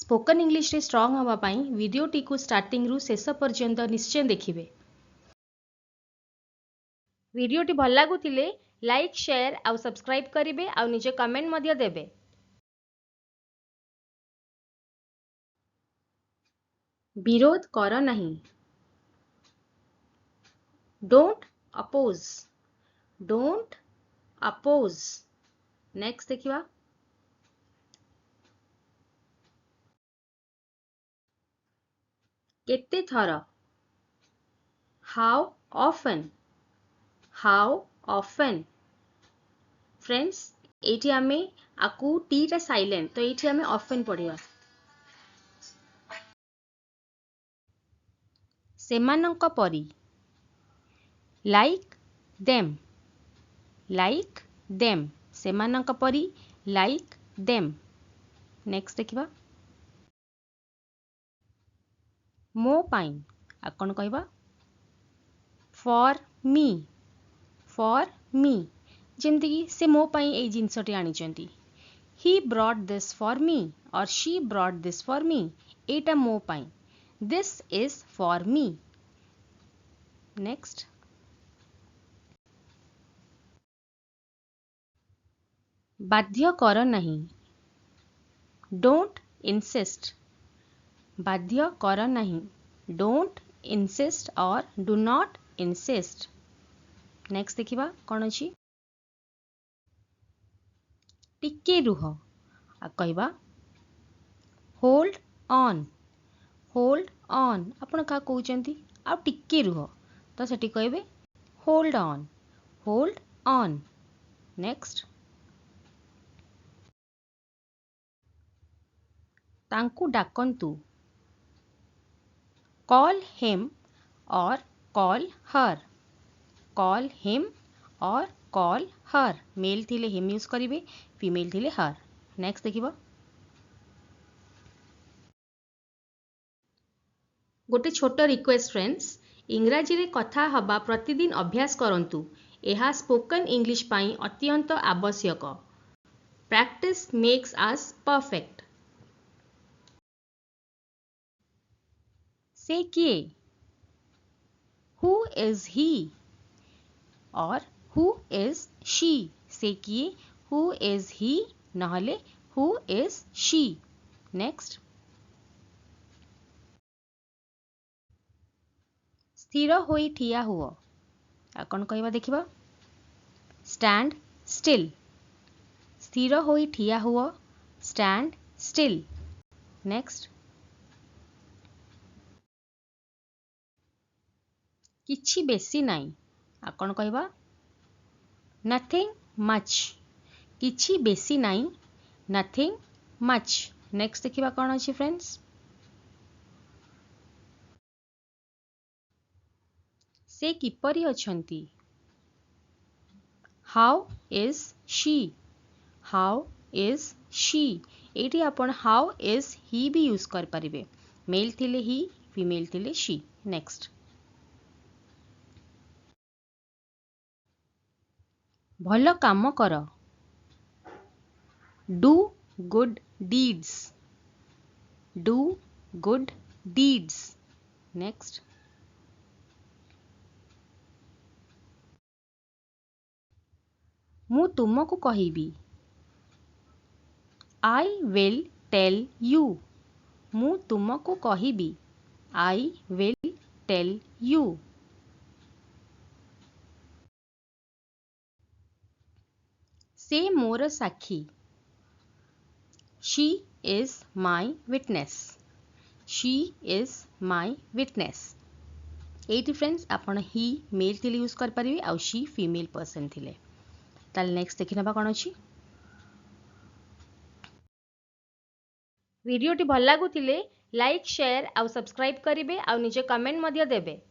Spoken English रे strong हवा पाई वीडियोटी को स्टार्टिंग रु शेष पर्यंत निश्चय देखिए। वीडियोटी भल लगुले लाइक शेयर आउ सब्सक्राइब करेंगे आउ निजे कमेंट मध्य देबे। विरोध कर नहीं, don't oppose, don't oppose. Next देखिवा, केते थर, how often, how often. Friends एठी आमे आकु टी टा साइलेंट तो एठी आमे ऑफन पढ़िया। सेमानंक परी, लाइक देम, लाइक देम। सेमानंक परी लाइक देम। नेक्स्ट देखिबा, मो पाई आकण कहबा फॉर मी, फॉर मी। जेमति कि से मो पाई ए जिंसटी आनी चंती। He brought this for me और she brought this for me. एटा मो पाई, this is for me. Next, बाध्य कर नहीं, डोंट इंसिस्ट, बाध्य कर नहीं, डोंट इंसिस्ट और डू नॉट इंसिस्ट। नेक्स्ट देखिबा कौन अछि, टिके रुह आ कहबा होल्ड ऑन, होल्ड ऑन। आपण का कहउचंती आ टिके रुह तो सेठी कहबे hold on, hold on. Next, तांकु डाकंतु, कॉल हिम और कॉल हर, कॉल हिम और कॉल हर। मेल थिले हिम यूज करिवे, फीमेल थिले हर। नेक्स्ट देखिबा, गोटे छोट रिक्वेस्ट फ्रेंड्स, इंग्राजी रे कथा हबा प्रतिदिन अभ्यास करंतु। एहा स्पोकन इंग्लिश पाई अत्यंत आवश्यक। Practice makes us perfect. से किए, हु इज ही और हु इज शी। से किए, हु इज ही नहले हु इज शी। नेक्स्ट, स्थिर होई ठिया हुओ आ कौन कहबा देखिबा, स्टैंड स्टिल, स्थिर होई ठिया हुओ, स्टैंड स्टिल। नेक्स्ट, किछि बेसी नाई आ कौन कहबा, नथिंग मच, किछि बेसी नाई, नथिंग मच। नेक्स्ट देखिबा कौन अछि फ्रेंड्स, से किपरि अछंती, how is she, how is she. एटी आपण हाउ इज ही भी यूज कर परिबे, मेल थिले ही, फीमेल थिले शी। नेक्स्ट, भल काम कर, do good deeds, do good deeds. Next, मु तुमको कहिबी, आई विल टेल यू, मु तुमको कहिबी, आई विल टेल यू। से मोर साक्षी, she is my witness, she is my witness. एटी फ्रेंड्स आपण ही मेल थिले यूज कर परिबे आ शी फीमेल पर्सन थिले। ताल नेक्स्ट देखि नबा कोन अछि, वीडियोटी भल लागुतिले लाइक शेयर आउ सब्सक्राइब करिवे आउ निजे कमेंट मध्य देबे।